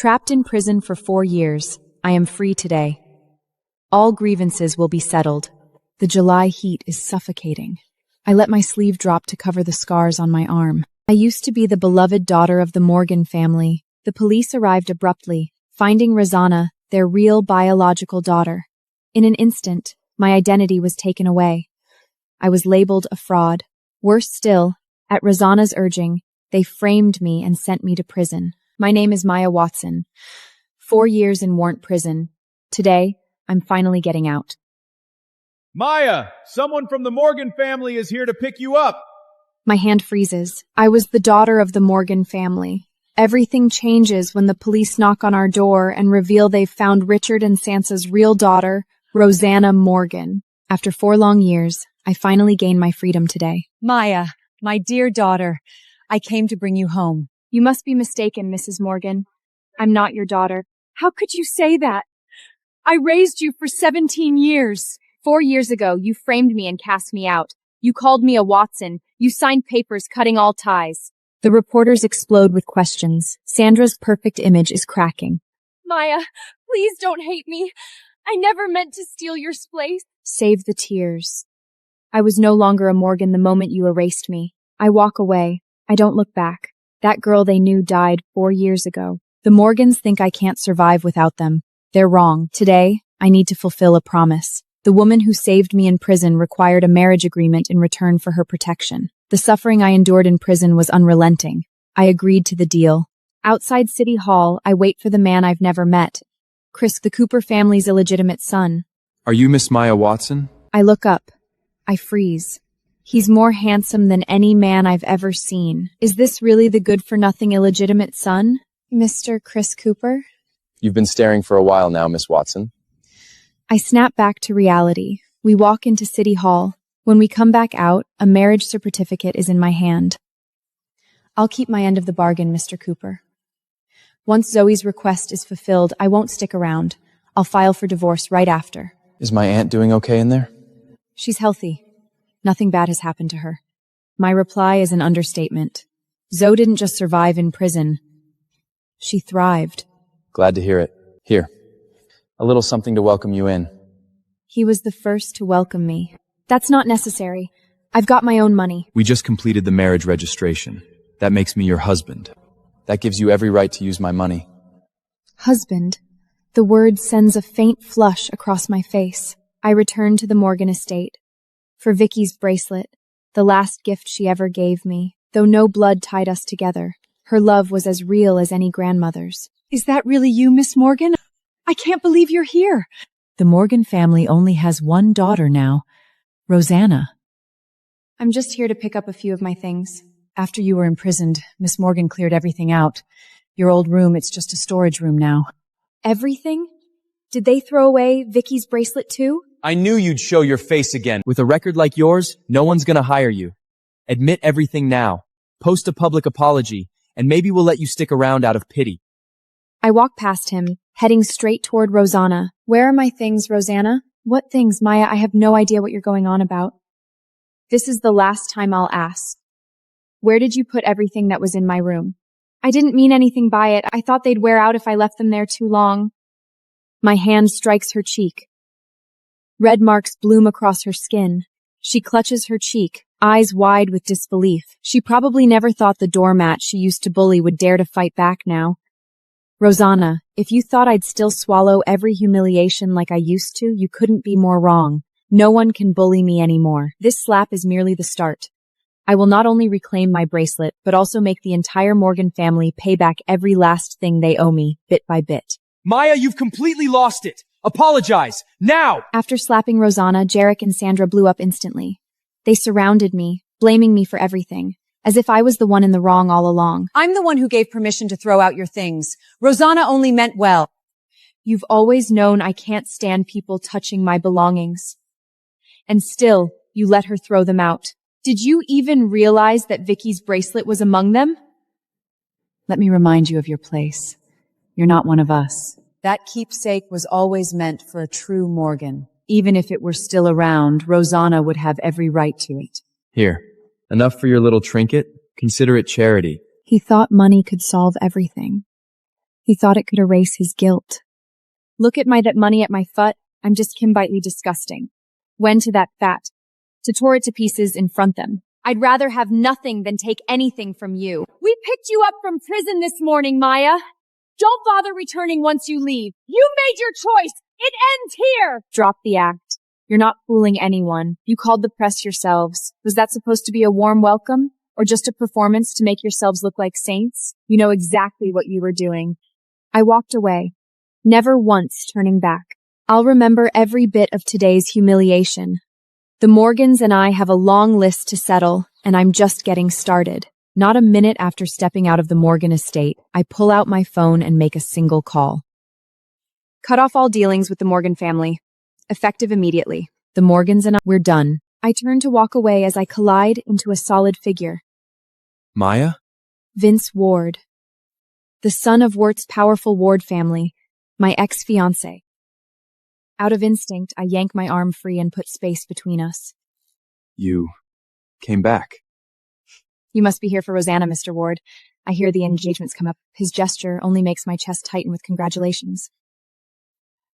Trapped in prison for 4 years, I am free today. All grievances will be settled. The July heat is suffocating. I let my sleeve drop to cover the scars on my arm. I used to be the beloved daughter of the Morgan family. The police arrived abruptly, finding Rosanna, their real biological daughter. In an instant, my identity was taken away. I was labeled a fraud. Worse still, at Rosanna's urging, they framed me and sent me to prison. My name is Maya Watson. 4 years in Warrant Prison. Today, I'm finally getting out. Maya, someone from the Morgan family is here to pick you up. My hand freezes. I was the daughter of the Morgan family. Everything changes when the police knock on our door and reveal they've found Richard and Sansa's real daughter, Rosanna Morgan. After 4 long years, I finally gained my freedom today. Maya, my dear daughter, I came to bring you home. You must be mistaken, Mrs. Morgan. I'm not your daughter. How could you say that? I raised you for 17 years. 4 years ago, you framed me and cast me out. You called me a Watson. You signed papers cutting all ties. The reporters explode with questions. Sandra's perfect image is cracking. Maya, please don't hate me. I never meant to steal your place. Save the tears. I was no longer a Morgan the moment you erased me. I walk away. I don't look back. That girl they knew died 4 years ago. The Morgans think I can't survive without them. They're wrong. Today, I need to fulfill a promise. The woman who saved me in prison required a marriage agreement in return for her protection. The suffering I endured in prison was unrelenting. I agreed to the deal. Outside City Hall, I wait for the man I've never met. Chris, the Cooper family's illegitimate son. Are you Miss Maya Watson? I look up. I freeze. He's more handsome than any man I've ever seen. Is this really the good-for-nothing illegitimate son, Mr. Chris Cooper? You've been staring for a while now, Miss Watson. I snap back to reality. We walk into City Hall. When we come back out, a marriage certificate is in my hand. I'll keep my end of the bargain, Mr. Cooper. Once Zoe's request is fulfilled, I won't stick around. I'll file for divorce right after. Is my aunt doing okay in there? She's healthy. Nothing bad has happened to her. My reply is an understatement. Zoe didn't just survive in prison. She thrived. Glad to hear it. Here, a little something to welcome you in. He was the first to welcome me. That's not necessary. I've got my own money. We just completed the marriage registration. That makes me your husband. That gives you every right to use my money. Husband. The word sends a faint flush across my face. I return to the Morgan estate. For Vicky's bracelet, the last gift she ever gave me. Though no blood tied us together, her love was as real as any grandmother's. Is that really you, Miss Morgan? I can't believe you're here. The Morgan family only has one daughter now, Rosanna. I'm just here to pick up a few of my things. After you were imprisoned, Miss Morgan cleared everything out. Your old room, it's just a storage room now. Everything? Did they throw away Vicky's bracelet too? I knew you'd show your face again. With a record like yours, no one's gonna hire you. Admit everything now. Post a public apology, and maybe we'll let you stick around out of pity. I walk past him, heading straight toward Rosanna. Where are my things, Rosanna? What things, Maya? I have no idea what you're going on about. This is the last time I'll ask. Where did you put everything that was in my room? I didn't mean anything by it. I thought they'd wear out if I left them there too long. My hand strikes her cheek. Red marks bloom across her skin. She clutches her cheek, eyes wide with disbelief. She probably never thought the doormat she used to bully would dare to fight back now. Rosanna, if you thought I'd still swallow every humiliation like I used to, you couldn't be more wrong. No one can bully me anymore. This slap is merely the start. I will not only reclaim my bracelet, but also make the entire Morgan family pay back every last thing they owe me, bit by bit. Maya, you've completely lost it. Apologize, now! After slapping Rosanna, Jarek and Sandra blew up instantly. They surrounded me, blaming me for everything, as if I was the one in the wrong all along. I'm the one who gave permission to throw out your things. Rosanna only meant well. You've always known I can't stand people touching my belongings. And still, you let her throw them out. Did you even realize that Vicky's bracelet was among them? Let me remind you of your place. You're not one of us. That keepsake was always meant for a true Morgan. Even if it were still around, Rosanna would have every right to it. Here, enough for your little trinket? Consider it charity. He thought money could solve everything. He thought it could erase his guilt. Look at that money at my foot. I'm just Kimbitely disgusting. When to that fat, to tore it to pieces in front them. I'd rather have nothing than take anything from you. We picked you up from prison this morning, Maya. Don't bother returning once you leave. You made your choice. It ends here. Drop the act. You're not fooling anyone. You called the press yourselves. Was that supposed to be a warm welcome? Or just a performance to make yourselves look like saints? You know exactly what you were doing. I walked away, never once turning back. I'll remember every bit of today's humiliation. The Morgans and I have a long list to settle, and I'm just getting started. Not a minute after stepping out of the Morgan estate, I pull out my phone and make a single call. Cut off all dealings with the Morgan family. Effective immediately. The Morgans and I, we're done. I turn to walk away as I collide into a solid figure. Maya? Vince Ward. The son of Wirt's powerful Ward family, my ex-fiancé. Out of instinct, I yank my arm free and put space between us. You came back. You must be here for Rosanna, Mr. Ward. I hear the engagement's come up. His gesture only makes my chest tighten with congratulations.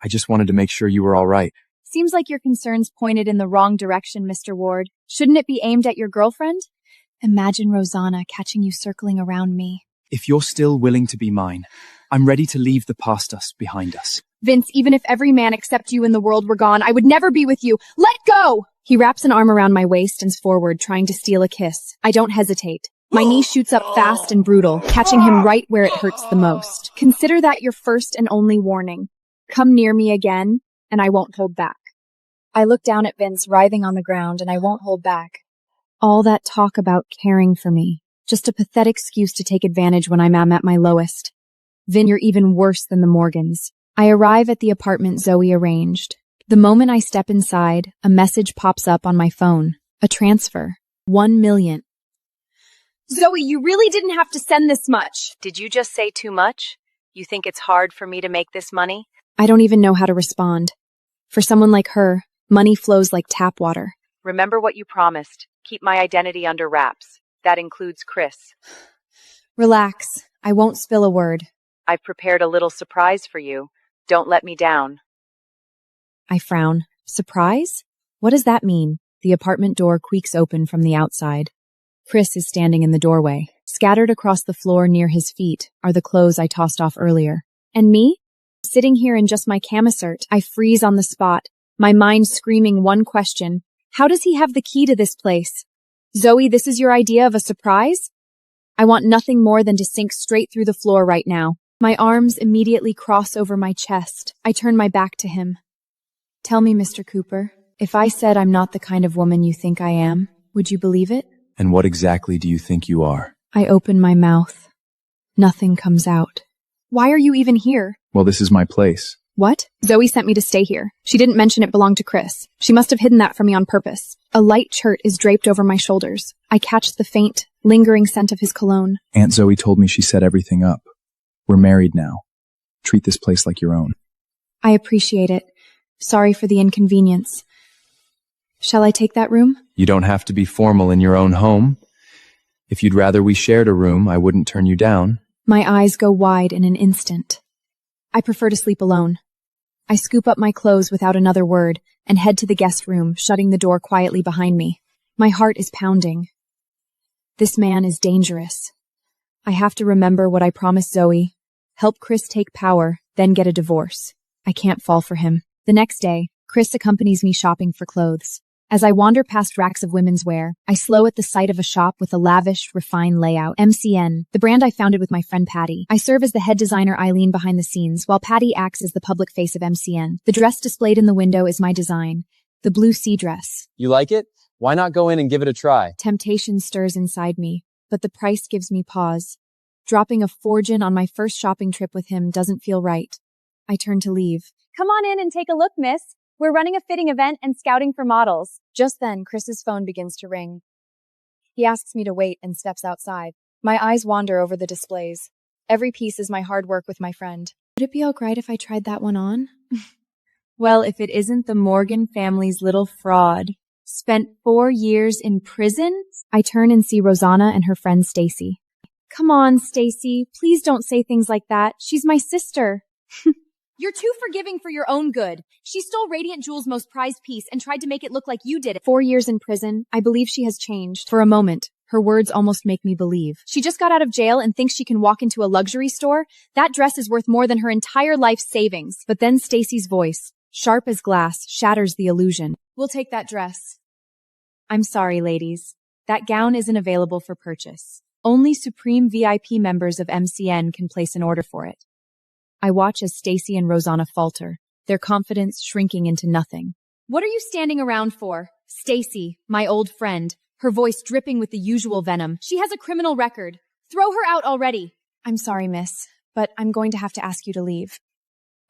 I just wanted to make sure you were all right. Seems like your concerns pointed in the wrong direction, Mr. Ward. Shouldn't it be aimed at your girlfriend? Imagine Rosanna catching you circling around me. If you're still willing to be mine, I'm ready to leave the past us behind us. Vince, even if every man except you in the world were gone, I would never be with you. Let go! He wraps an arm around my waist and forward, trying to steal a kiss. I don't hesitate. My knee shoots up fast and brutal, catching him right where it hurts the most. Consider that your first and only warning. Come near me again, and I won't hold back. I look down at Vince writhing on the ground, and I won't hold back. All that talk about caring for me. Just a pathetic excuse to take advantage when I'm at my lowest. Vin, you're even worse than the Morgans. I arrive at the apartment Zoe arranged. The moment I step inside, a message pops up on my phone. A transfer. 1 million. Zoe, you really didn't have to send this much. Did you just say too much? You think it's hard for me to make this money? I don't even know how to respond. For someone like her, money flows like tap water. Remember what you promised. Keep my identity under wraps. That includes Chris. Relax. I won't spill a word. I've prepared a little surprise for you. Don't let me down. I frown. Surprise? What does that mean? The apartment door creaks open from the outside. Chris is standing in the doorway. Scattered across the floor near his feet are the clothes I tossed off earlier. And me? Sitting here in just my camisert, I freeze on the spot, my mind screaming one question. How does he have the key to this place? Zoe, this is your idea of a surprise? I want nothing more than to sink straight through the floor right now. My arms immediately cross over my chest. I turn my back to him. Tell me, Mr. Cooper, if I said I'm not the kind of woman you think I am, would you believe it? And what exactly do you think you are? I open my mouth. Nothing comes out. Why are you even here? Well, this is my place. What? Zoe sent me to stay here. She didn't mention it belonged to Chris. She must have hidden that from me on purpose. A light shirt is draped over my shoulders. I catch the faint, lingering scent of his cologne. Aunt Zoe told me she set everything up. We're married now. Treat this place like your own. I appreciate it. Sorry for the inconvenience. Shall I take that room? You don't have to be formal in your own home. If you'd rather we shared a room, I wouldn't turn you down. My eyes go wide in an instant. I prefer to sleep alone. I scoop up my clothes without another word and head to the guest room, shutting the door quietly behind me. My heart is pounding. This man is dangerous. I have to remember what I promised Zoe. Help Chris take power, then get a divorce. I can't fall for him. The next day, Chris accompanies me shopping for clothes. As I wander past racks of women's wear, I slow at the sight of a shop with a lavish, refined layout. MCN, the brand I founded with my friend Patty. I serve as the head designer Eileen behind the scenes, while Patty acts as the public face of MCN. The dress displayed in the window is my design. The blue sea dress. You like it? Why not go in and give it a try? Temptation stirs inside me, but the price gives me pause. Dropping a fortune on my first shopping trip with him doesn't feel right. I turn to leave. Come on in and take a look, miss. We're running a fitting event and scouting for models. Just then, Chris's phone begins to ring. He asks me to wait and steps outside. My eyes wander over the displays. Every piece is my hard work with my friend. Would it be all right if I tried that one on? Well, if it isn't the Morgan family's little fraud. Spent 4 years in prison? I turn and see Rosanna and her friend Stacy. Come on, Stacy. Please don't say things like that. She's my sister. You're too forgiving for your own good. She stole Radiant Jewel's most prized piece and tried to make it look like you did it. 4 years in prison. I believe she has changed. For a moment, her words almost make me believe. She just got out of jail and thinks she can walk into a luxury store? That dress is worth more than her entire life's savings. But then Stacy's voice, sharp as glass, shatters the illusion. We'll take that dress. I'm sorry, ladies. That gown isn't available for purchase. Only Supreme VIP members of MCN can place an order for it. I watch as Stacy and Rosanna falter, their confidence shrinking into nothing. What are you standing around for? Stacy, my old friend, her voice dripping with the usual venom. She has a criminal record. Throw her out already. I'm sorry, miss, but I'm going to have to ask you to leave.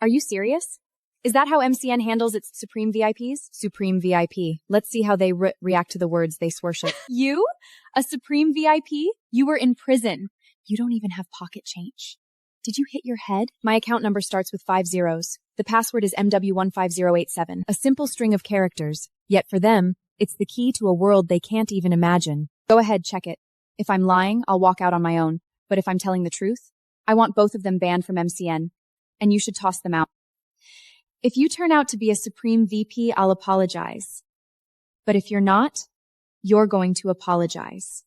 Are you serious? Is that how MCN handles its Supreme VIPs? Supreme VIP. Let's see how they react to the words they worship. You? A Supreme VIP? You were in prison. You don't even have pocket change. Did you hit your head? My account number starts with 5 zeros. The password is MW15087, a simple string of characters. Yet for them, it's the key to a world they can't even imagine. Go ahead, check it. If I'm lying, I'll walk out on my own. But if I'm telling the truth, I want both of them banned from MCN. And you should toss them out. If you turn out to be a Supreme VP, I'll apologize. But if you're not, you're going to apologize.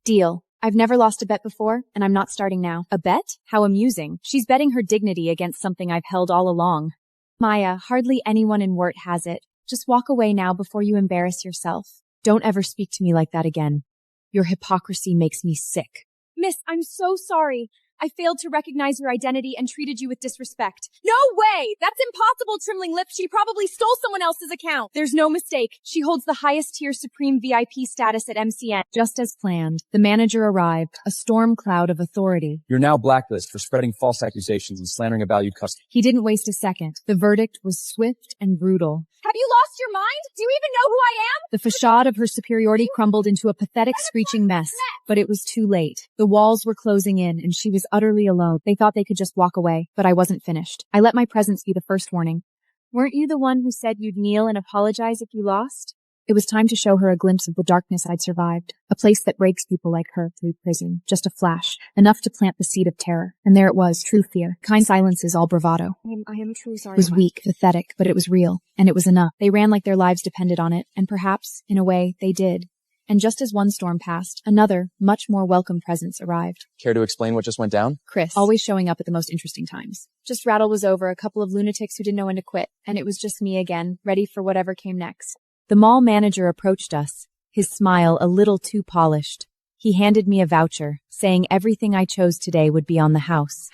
Deal. I've never lost a bet before, and I'm not starting now. A bet? How amusing. She's betting her dignity against something I've held all along. Maya, hardly anyone in Wirt has it. Just walk away now before you embarrass yourself. Don't ever speak to me like that again. Your hypocrisy makes me sick. Miss, I'm so sorry. I failed to recognize your identity and treated you with disrespect. No way! That's impossible, Trimling Lips. She probably stole someone else's account. There's no mistake. She holds the highest tier Supreme VIP status at MCN. Just as planned, the manager arrived, a storm cloud of authority. You're now blacklisted for spreading false accusations and slandering a valued customer. He didn't waste a second. The verdict was swift and brutal. Have you lost your mind? Do you even know who I am? The facade of her superiority crumbled into a pathetic, screeching mess. But it was too late. The walls were closing in, and she was utterly alone. They thought they could just walk away, but I wasn't finished. I let my presence be the first warning. Weren't you the one who said you'd kneel and apologize if you lost? It was time to show her a glimpse of the darkness I'd survived. A place that breaks people like her through prison. Just a flash. Enough to plant the seed of terror. And there it was, true fear. Kind silence is all bravado. I am truly sorry. It was weak, pathetic, but it was real. And it was enough. They ran like their lives depended on it. And perhaps, in a way, they did. And just as one storm passed, another, much more welcome presence arrived. Care to explain what just went down? Chris, always showing up at the most interesting times. Just rattle was over, a couple of lunatics who didn't know when to quit, and it was just me again, ready for whatever came next. The mall manager approached us, his smile a little too polished. He handed me a voucher, saying everything I chose today would be on the house.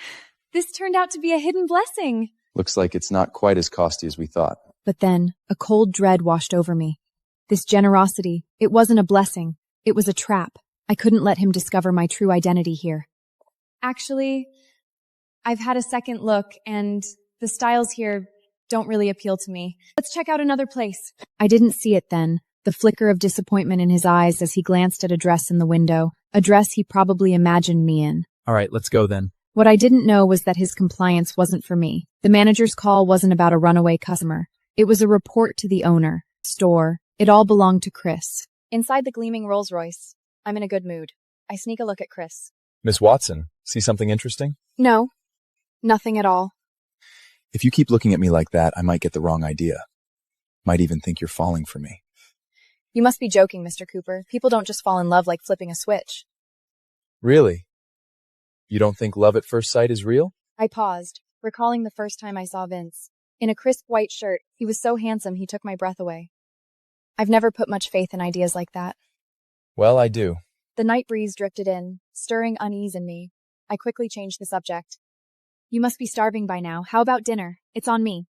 This turned out to be a hidden blessing. Looks like it's not quite as costly as we thought. But then, a cold dread washed over me. This generosity, it wasn't a blessing. It was a trap. I couldn't let him discover my true identity here. Actually, I've had a second look, and the styles here don't really appeal to me. Let's check out another place. I didn't see it then, the flicker of disappointment in his eyes as he glanced at a dress in the window, a dress he probably imagined me in. All right, let's go then. What I didn't know was that his compliance wasn't for me. The manager's call wasn't about a runaway customer. It was a report to the owner, store. It all belonged to Chris. Inside the gleaming Rolls-Royce, I'm in a good mood. I sneak a look at Chris. Miss Watson, see something interesting? No, nothing at all. If you keep looking at me like that, I might get the wrong idea. Might even think you're falling for me. You must be joking, Mr. Cooper. People don't just fall in love like flipping a switch. Really? You don't think love at first sight is real? I paused, recalling the first time I saw Vince. In a crisp white shirt, he was so handsome he took my breath away. I've never put much faith in ideas like that. Well, I do. The night breeze drifted in, stirring unease in me. I quickly changed the subject. You must be starving by now. How about dinner? It's on me.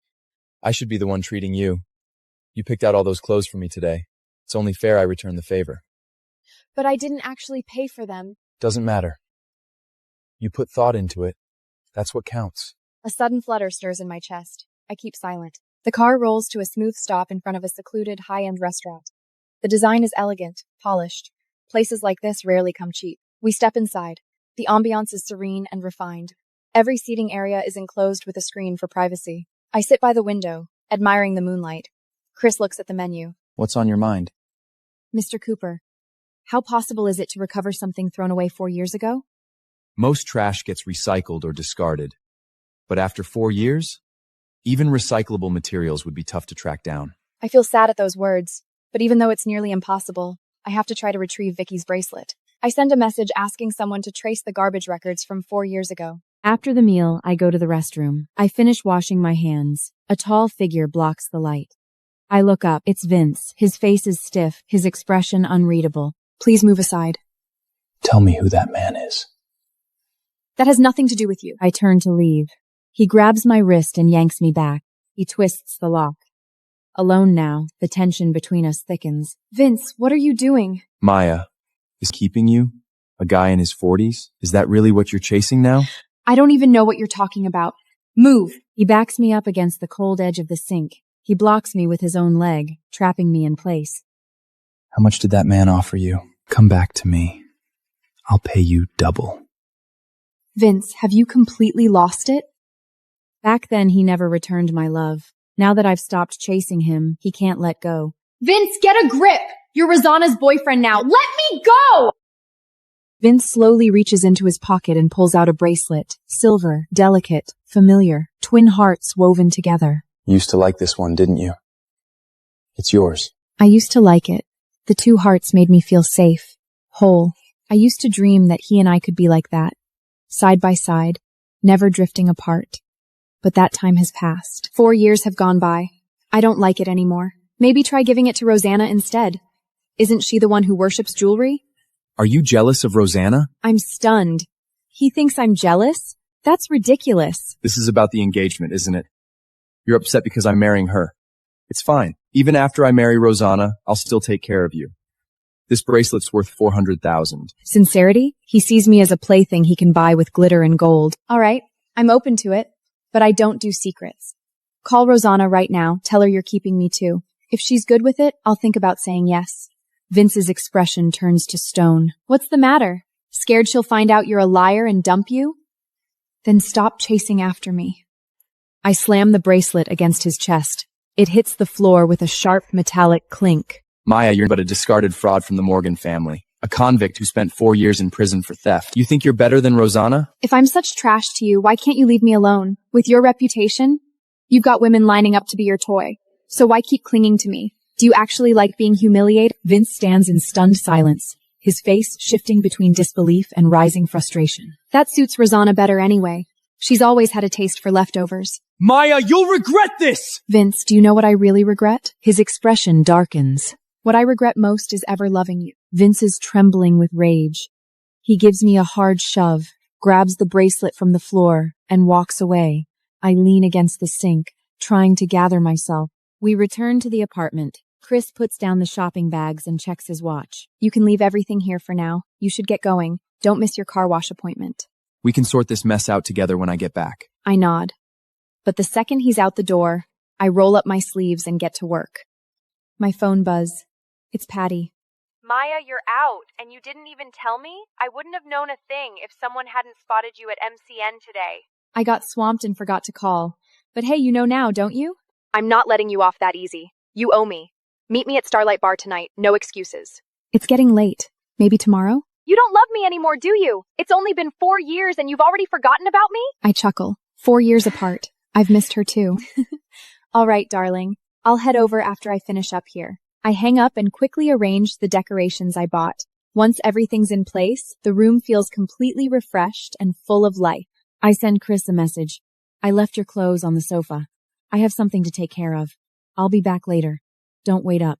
I should be the one treating you. You picked out all those clothes for me today. It's only fair I return the favor. But I didn't actually pay for them. Doesn't matter. You put thought into it. That's what counts. A sudden flutter stirs in my chest. I keep silent. The car rolls to a smooth stop in front of a secluded, high-end restaurant. The design is elegant, polished. Places like this rarely come cheap. We step inside. The ambiance is serene and refined. Every seating area is enclosed with a screen for privacy. I sit by the window, admiring the moonlight. Chris looks at the menu. What's on your mind? Mr. Cooper, how possible is it to recover something thrown away 4 years ago? Most trash gets recycled or discarded. But after 4 years, even recyclable materials would be tough to track down. I feel sad at those words, but even though it's nearly impossible, I have to try to retrieve Vicky's bracelet. I send a message asking someone to trace the garbage records from 4 years ago. After the meal, I go to the restroom. I finish washing my hands. A tall figure blocks the light. I look up. It's Vince. His face is stiff, his expression unreadable. Please move aside. Tell me who that man is. That has nothing to do with you. I turn to leave. He grabs my wrist and yanks me back. He twists the lock. Alone now, the tension between us thickens. Vince, what are you doing? Maya, is keeping you? A guy in his 40s? Is that really what you're chasing now? I don't even know what you're talking about. Move! He backs me up against the cold edge of the sink. He blocks me with his own leg, trapping me in place. How much did that man offer you? Come back to me. I'll pay you double. Vince, have you completely lost it? Back then, he never returned my love. Now that I've stopped chasing him, he can't let go. Vince, get a grip! You're Rosanna's boyfriend now. Let me go! Vince slowly reaches into his pocket and pulls out a bracelet. Silver, delicate, familiar, twin hearts woven together. You used to like this one, didn't you? It's yours. I used to like it. The two hearts made me feel safe, whole. I used to dream that he and I could be like that, side by side, never drifting apart. But that time has passed. 4 years have gone by. I don't like it anymore. Maybe try giving it to Rosanna instead. Isn't she the one who worships jewelry? Are you jealous of Rosanna? I'm stunned. He thinks I'm jealous? That's ridiculous. This is about the engagement, isn't it? You're upset because I'm marrying her. It's fine. Even after I marry Rosanna, I'll still take care of you. This bracelet's worth $400,000. Sincerity? He sees me as a plaything he can buy with glitter and gold. All right, I'm open to it, but I don't do secrets. Call Rosanna right now. Tell her you're keeping me too. If she's good with it, I'll think about saying yes. Vince's expression turns to stone. What's the matter? Scared she'll find out you're a liar and dump you? Then stop chasing after me. I slam the bracelet against his chest. It hits the floor with a sharp metallic clink. Maya, you're but a discarded fraud from the Morgan family. A convict who spent 4 years in prison for theft. You think you're better than Rosanna? If I'm such trash to you, why can't you leave me alone? With your reputation, you've got women lining up to be your toy. So why keep clinging to me? Do you actually like being humiliated? Vince stands in stunned silence, his face shifting between disbelief and rising frustration. That suits Rosanna better anyway. She's always had a taste for leftovers. Maya, you'll regret this! Vince, do you know what I really regret? His expression darkens. What I regret most is ever loving you. Vince is trembling with rage. He gives me a hard shove, grabs the bracelet from the floor, and walks away. I lean against the sink, trying to gather myself. We return to the apartment. Chris puts down the shopping bags and checks his watch. You can leave everything here for now. You should get going. Don't miss your car wash appointment. We can sort this mess out together when I get back. I nod. But the second he's out the door, I roll up my sleeves and get to work. My phone buzz. It's Patty. Maya, you're out, and you didn't even tell me? I wouldn't have known a thing if someone hadn't spotted you at MCN today. I got swamped and forgot to call. But hey, you know now, don't you? I'm not letting you off that easy. You owe me. Meet me at Starlight Bar tonight. No excuses. It's getting late. Maybe tomorrow? You don't love me anymore, do you? It's only been 4 years and you've already forgotten about me? I chuckle. 4 years apart. I've missed her too. All right, darling. I'll head over after I finish up here. I hang up and quickly arrange the decorations I bought. Once everything's in place, the room feels completely refreshed and full of life. I send Chris a message. I left your clothes on the sofa. I have something to take care of. I'll be back later. Don't wait up.